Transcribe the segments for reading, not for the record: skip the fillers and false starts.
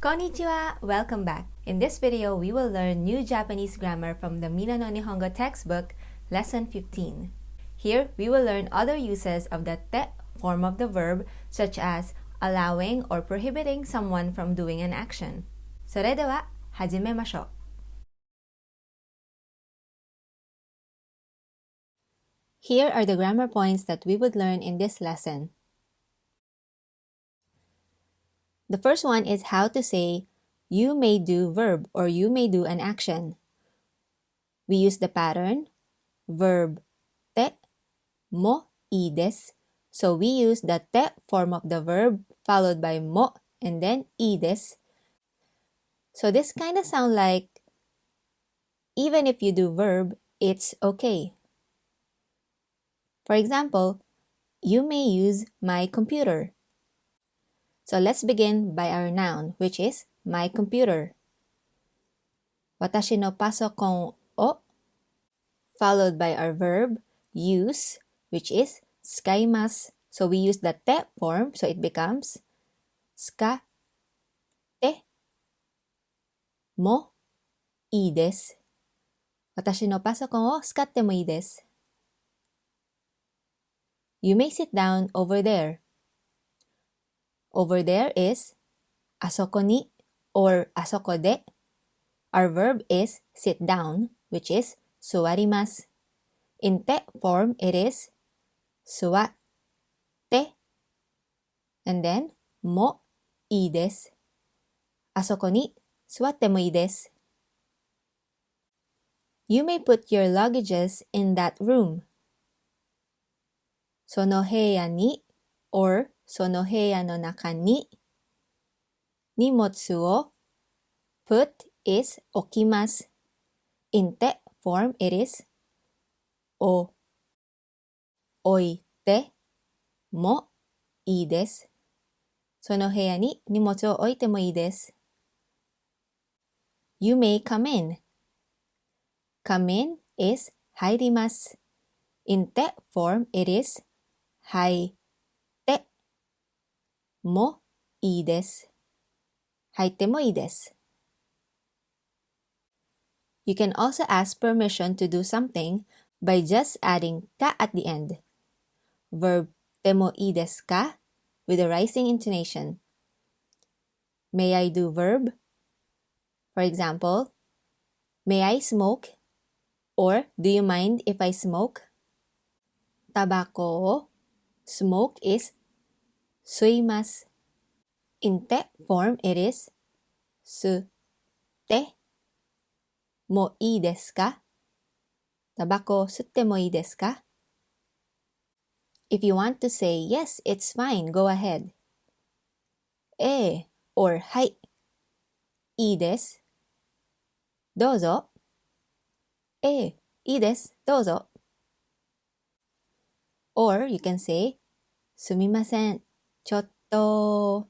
Konnichiwa! Welcome back. In this video, we will learn new Japanese grammar from the Minna No Nihongo Textbook, Lesson 15. Here, we will learn other uses of the te form of the verb, such as allowing or prohibiting someone from doing an action. それでは、始めましょう。Here are the grammar points that we would learn in this lesson. The first one is how to say, you may do verb or you may do an action. We use the pattern, VERB-te mo ii desu. So we use the te form of the verb followed by mo and then ii desu. So this kind of sound like, even if you do verb, it's okay. For example, you may use my computer. So let's begin by our noun, which is my computer. Watashi no pasokon o, followed by our verb, use, which is tsukaimasu. So we use the te form, so it becomes tsukatte mo ii desu. Watashi no pasokon o tsukatte mo ii desu. You may sit down over there. Over there is asoko ni or asoko de. Our verb is sit down, which is suwarimasu. In te form, it is suwatte and then mo ii desu. Asoko ni suwatte mo ii desu. You may put your luggages in that room. その部屋に or その部屋の中に荷物を put is 置きます。In te form, it is 置いてもいいです。その部屋に荷物を置いてもいいです。You may come in. Come in is 入ります。In te form, it is 入ってもいいです。入ってもいいです。You can also ask permission to do something by just adding ka at the end. Verb てもいいですか with a rising intonation. May I do verb? For example, may I smoke? Or do you mind if I smoke? タバコを smoke is 吸います。In te form, it is 吸ってもいいですか？タバコを吸ってもいいですか？ If you want to say yes, it's fine, go ahead. or はい。いいです。どうぞ。いいです。どうぞ。Or you can say すみません。ちょっと。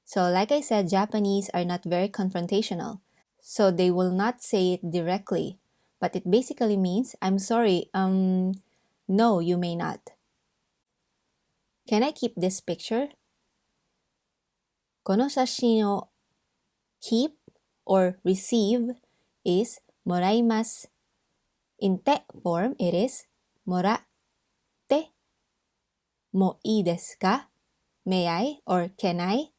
So like I said, Japanese are not very confrontational. So they will not say it directly. But it basically means, I'm sorry, no, you may not. Can I keep this picture? この写真を keep or receive is もらいます。In te form, it is もらってもいいですか May I or can I?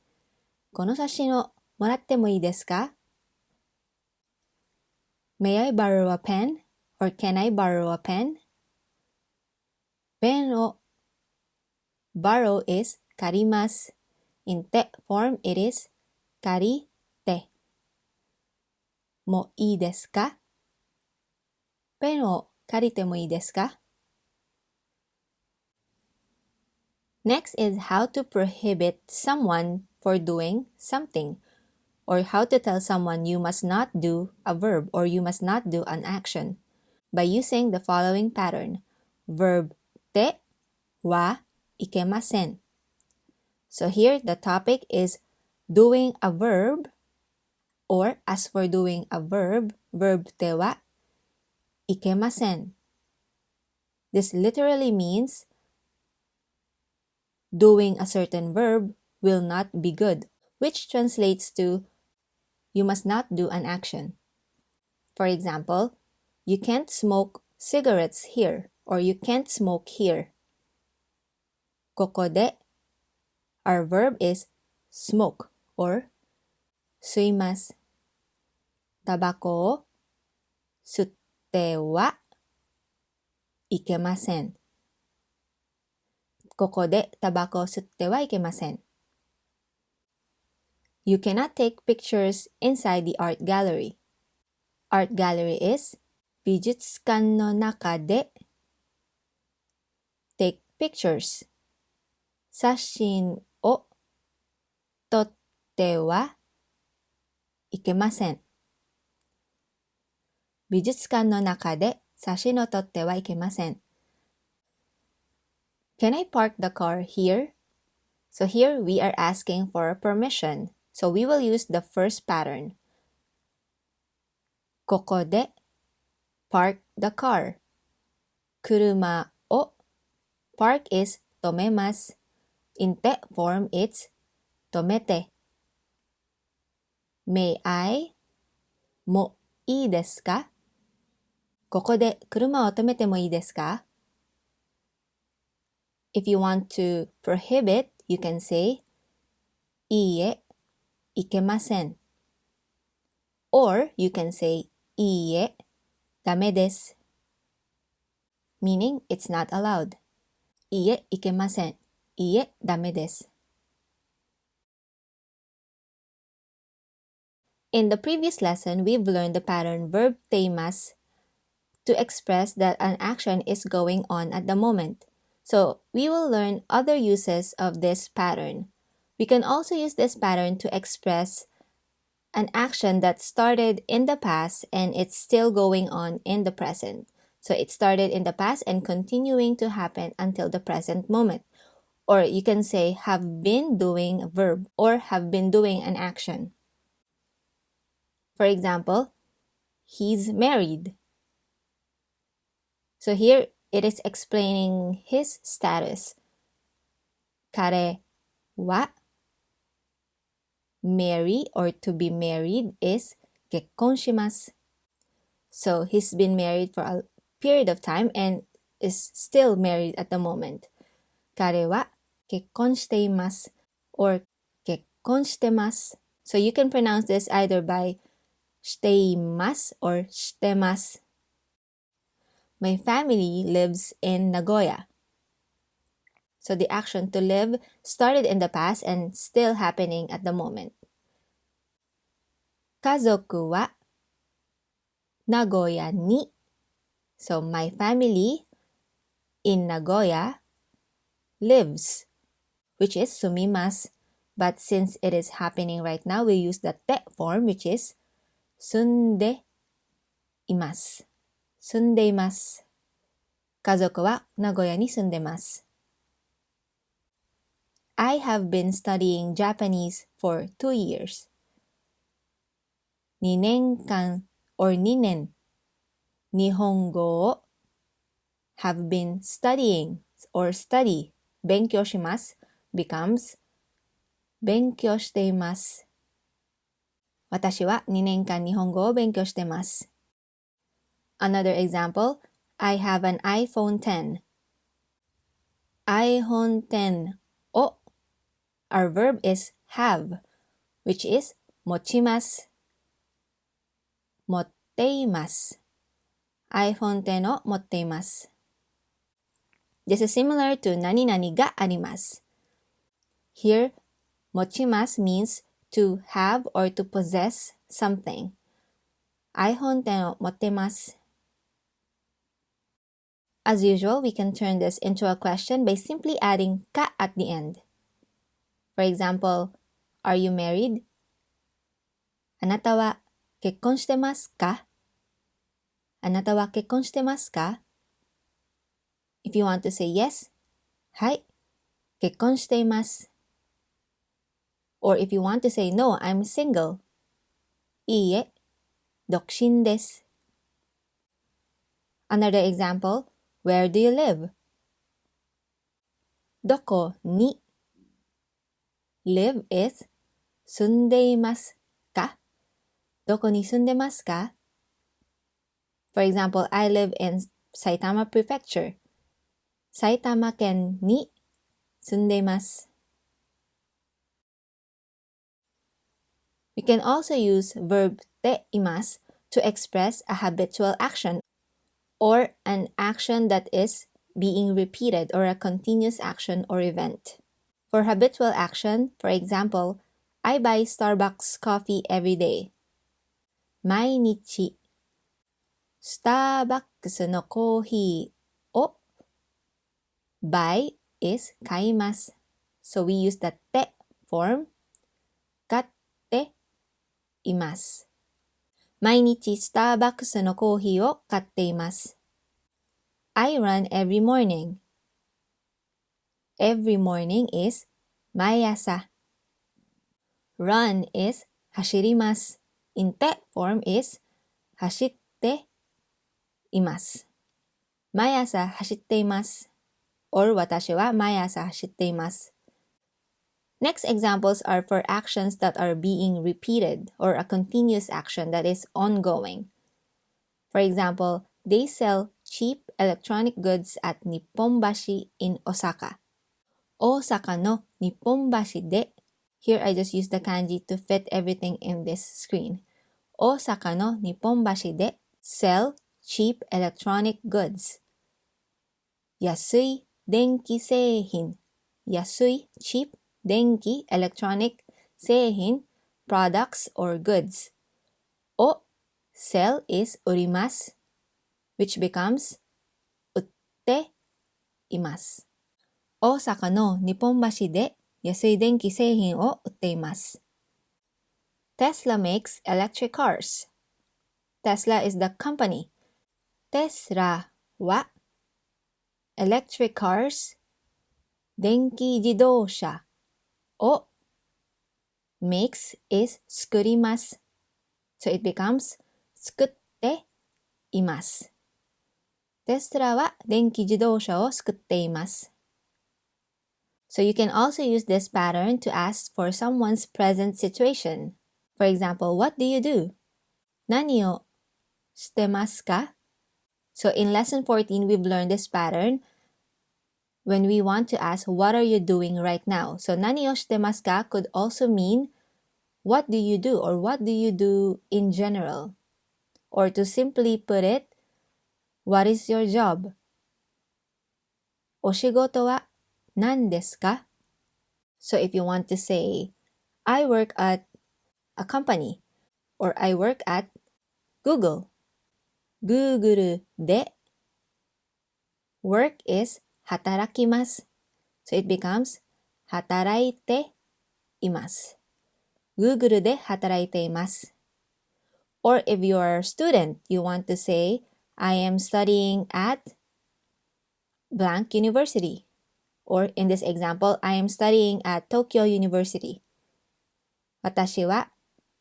この写真をもらってもいいですか May I borrow a pen? Or can I borrow a pen? ペンを borrow is 借ります。In te form, it is 借りてもいいですかペンを借りてもいいですか Next is how to prohibit someone for doing something, or how to tell someone you must not do a verb or you must not do an action by using the following pattern. VERB-te wa ikemasen. So here the topic is doing a verb, or as for doing a verb, VERB-te wa ikemasen. This literally means doing a certain verb will not be good, which translates to you must not do an action. For example, you can't smoke cigarettes here, or you can't smoke here. ここで our verb is smoke or 吸います。タバコを吸ってはいけません。ここでタバコを吸ってはいけません。You cannot take pictures inside the art gallery. Art gallery is 美術館の中で take pictures 写真を撮ってはいけません。美術館の中で写真を撮ってはいけません。Can I park the car here? So here we are asking for permission. So we will use the first pattern. ここで park the car. 車を park is 止めます。In te form it's 止めて。May I? もいいですか？ここで車を止めてもいいですか？ If you want to prohibit, you can say いいえ、いけません。Or you can say いいえ、ダメです。Meaning it's not allowed. いいえ、いけません。いいえ、ダメです。In the previous lesson, we've learned the pattern VERB-te imasu to express that an action is going on at the moment. So we will learn other uses of this pattern. We can also use this pattern to express an action that started in the past and it's still going on in the present. So it started in the past and continuing to happen until the present moment. Or you can say have been doing a verb or have been doing an action. For example, he's married. So here it is explaining his status. 彼は marry or to be married is 結婚します。So he's been married for a period of time and is still married at the moment. 彼は結婚しています or 結婚してます。So you can pronounce this either by しています or してます。My family lives in Nagoya. So the action to live started in the past and still happening at the moment. 家族は名古屋に So my family in Nagoya lives, which is 住みます。But since it is happening right now, we use the te form, which is 住んでいます。住んでいます。家族は名古屋に住んでます。I have been studying Japanese for 2 years. 2年間 or 2年日本語を have been studying or study 勉強します becomes 勉強しています。私は2年間日本語を勉強してます。Another example, I have an iPhone X. iPhone X を our verb is have, which is 持ちます。持っています。iPhone X を持っています。This is similar to 何々があります。Here, 持ちます means to have or to possess something. iPhone X を持っています。As usual, we can turn this into a question by simply adding ka at the end. For example, are you married? あなたは結婚してますか？あなたは結婚してますか？ If you want to say yes, はい、結婚しています。Or if you want to say no, I'm single. いいえ、独身です。Another example, where do you live? どこに live is 住んでいますか？どこに住んでますか？ For example, I live in Saitama Prefecture. 埼玉県に住んでいます。We can also use VERB-te imasu to express a habitual action or an action that is being repeated or a continuous action or event. For habitual action, for example, I buy Starbucks coffee every day. 毎日スターバックスのコーヒーを buy is 買います。So we use the て form 買っています。毎日スターバックスのコーヒーを買っています。I run every morning. Every morning is 毎朝。run is 走ります。in て form is 走っています。毎朝走っています。or 私は毎朝走っています。Next examples are for actions that are being repeated or a continuous action that is ongoing. For example, they sell cheap electronic goods at Nipponbashi in Osaka. 大阪の日本橋で Here I just use the kanji to fit everything in this screen. 大阪の日本橋で sell cheap electronic goods. 安い電気製品。安い cheap 電気 electronic 製品 products or goods を sell is 売ります which becomes 売っています。大阪の日本橋で安い電気製品を売っています。Tesla makes electric cars. Tesla is the company. テスラは electric cars 電気自動車を makes is 作ります。So it becomes 作っています。テスラは電気自動車を作っています。So you can also use this pattern to ask for someone's present situation. For example, what do you do? 何をしてますか? So in lesson 14, we've learned this pattern when we want to ask, what are you doing right now? So 何をしてますか could also mean, what do you do or what do you do in general? Or to simply put it, what is your job? お仕事は何ですか? So if you want to say, I work at a company or I work at Google. Google で work is 働きます。So it becomes 働いています。Google で働いています。Or if you are a student, you want to say, I am studying at blank university. Or in this example, I am studying at Tokyo University. 私は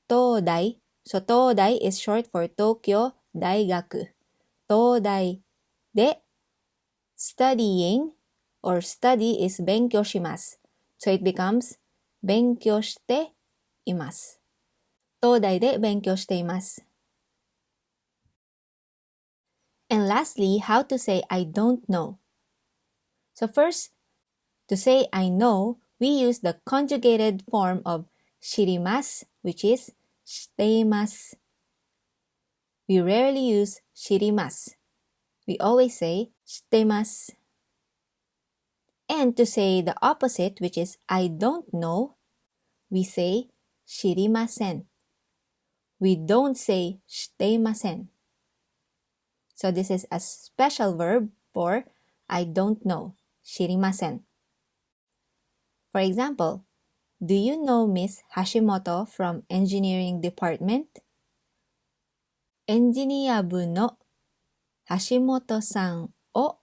東大。So 東大 is short for 東京大学。東大で studying or study is 勉強します。So it becomes 勉強しています。東大で勉強しています。And lastly, how to say I don't know. So first, to say I know, we use the conjugated form of 知ります which is しています。We rarely use 知ります。We always say 知っています。And to say the opposite, which is I don't know, we say 知りません。We don't say 知っていません。So this is a special verb for I don't know, 知りません。For example, do you know Miss Hashimoto from engineering department? エンジニア部の橋本さんを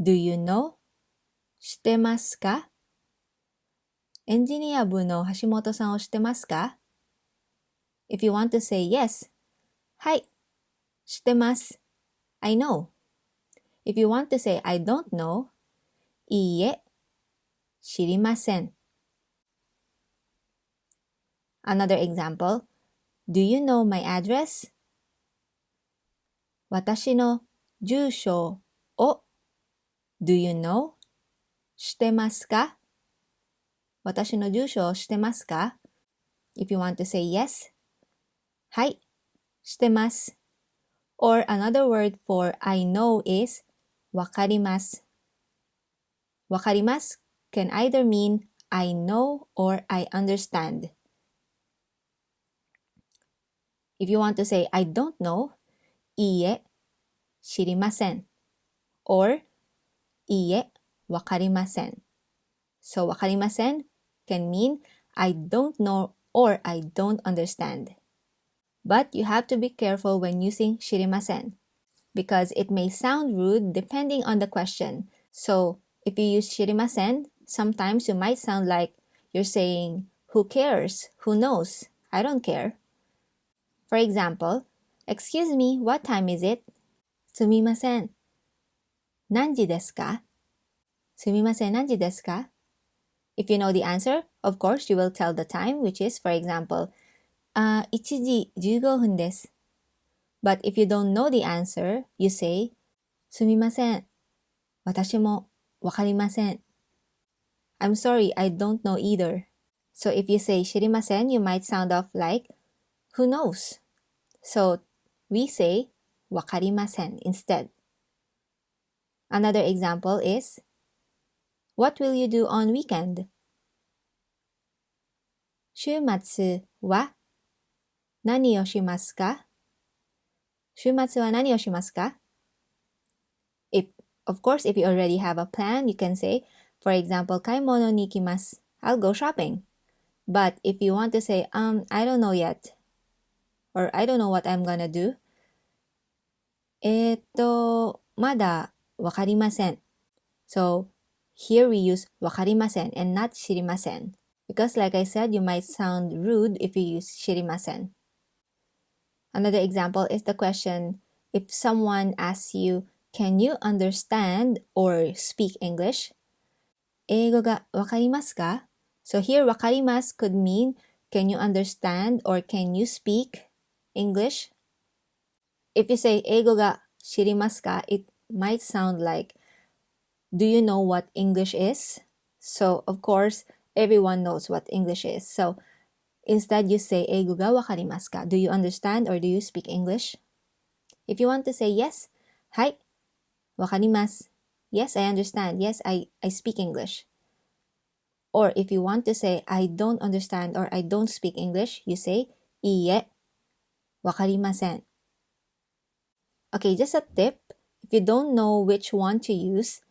Do you know? 知ってますか？エンジニア部の橋本さんを知ってますか？ If you want to say yes, はい、知ってます。I know. If you want to say I don't know, いいえ、知りません。Another example, do you know my address? 私の住所を do you know? 知ってますか？私の住所を知ってますか？ If you want to say yes, はい、知ってます。Or another word for I know is わかります。わかります can either mean I know or I understand. If you want to say I don't know, いいえ、知りません。Or いいえ、わかりません。So わかりません can mean I don't know or I don't understand. But you have to be careful when using 知りません because it may sound rude depending on the question. So if you use 知りません, sometimes you might sound like you're saying who cares, who knows, I don't care. For example, excuse me, what time is it? すみません。何時ですか？すみません、何時ですか？ If you know the answer, of course you will tell the time, which is, for example, 1時15分です。But if you don't know the answer, you say, すみません。私もわかりません。I'm sorry, I don't know either. So if you say 知りません, you might sound off like, who knows? So we say, わかりません instead. Another example is, what will you do on weekend? 週末は何をしますか？週末は何をしますか？ Of course, if you already have a plan, you can say, for example, 買い物に行きます。I'll go shopping. But if you want to say, I don't know yet, or I don't know what I'm gonna do, まだわかりません。So, here we use わかりません and not 知りません。Because like I said, you might sound rude if you use 知りません。Another example is the question, if someone asks you, can you understand or speak English? 英語がわかりますか？ So here わかります could mean, can you understand or can you speak English? If you say 英語が知りますか? It might sound like, do you know what English is? So of course, everyone knows what English is. So instead you say 英語がわかりますか? Do you understand or do you speak English? If you want to say yes, はい、わかります。Yes, I understand. Yes, I speak English. Or if you want to say I don't understand or I don't speak English, you say いいえ、わかりません。Okay, just a tip. If you don't know which one to use,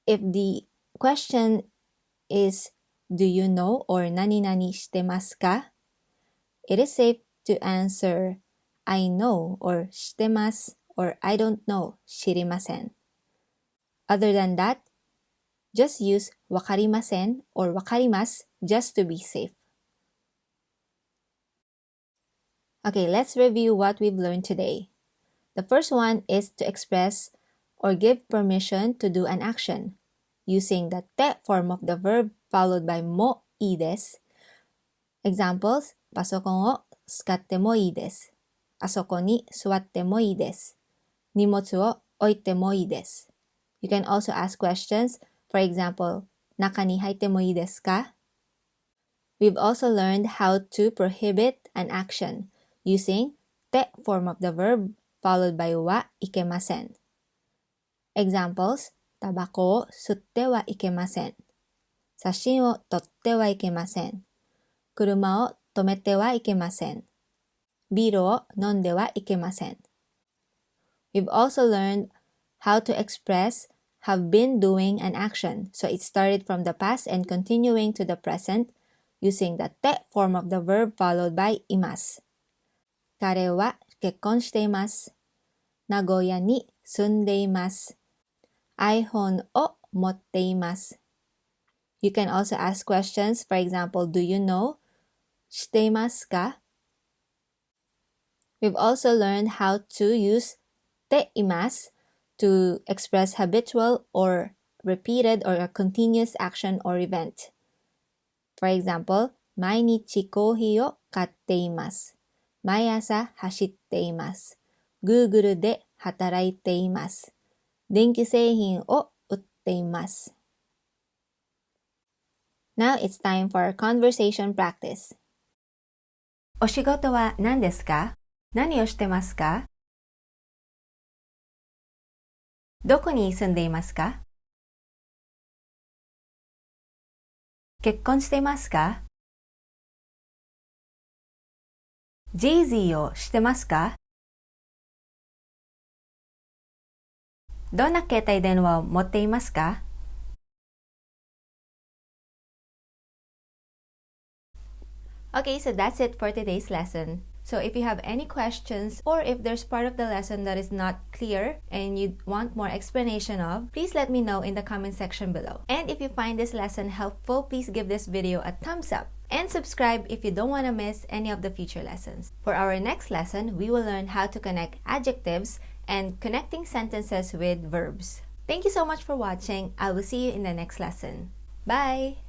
if the question is do you know or 何々してますか? It is safe to answer I know or してます or I don't know 知りません。Other than that, just use わかりません or わかります just to be safe. Okay, let's review what we've learned today. The first one is to express or give permission to do an action using the て form of the verb followed by もいいです。Examples, パソコンを使ってもいいです。あそこに座ってもいいです。荷物を置いてもいいです。You can also ask questions. For example, 中に入ってもいいですか? We've also learned how to prohibit an action using て form of the verb followed by はいけません。Examples, タバコを吸ってはいけません。写真を撮ってはいけません。車を止めてはいけません。ビールを飲んではいけません。We've also learned how to express have been doing an action. So it started from the past and continuing to the present using the て form of the verb followed by います。彼は結婚しています。名古屋に住んでいます。iPhone を持っています。You can also ask questions. For example, do you know? 知っていますか? We've also learned how to use ています to express habitual or repeated or a continuous action or event. For example, 毎日コーヒーを買っています。毎朝走っています。Google で働いています。電気製品を売っています。Now it's time for conversation practice. お仕事は何ですか？何をしてますか？どこに住んでいますか？結婚していますか？ジージーをしてますか？どんな携帯電話を持っていますか？ Okay, so that's it for today's lesson. So if you have any questions or if there's part of the lesson that is not clear and you want more explanation of, please let me know in the comment section below. And if you find this lesson helpful, please give this video a thumbs up and subscribe if you don't want to miss any of the future lessons. For our next lesson, we will learn how to connect adjectives and connecting sentences with verbs. Thank you so much for watching. I will see you in the next lesson. Bye!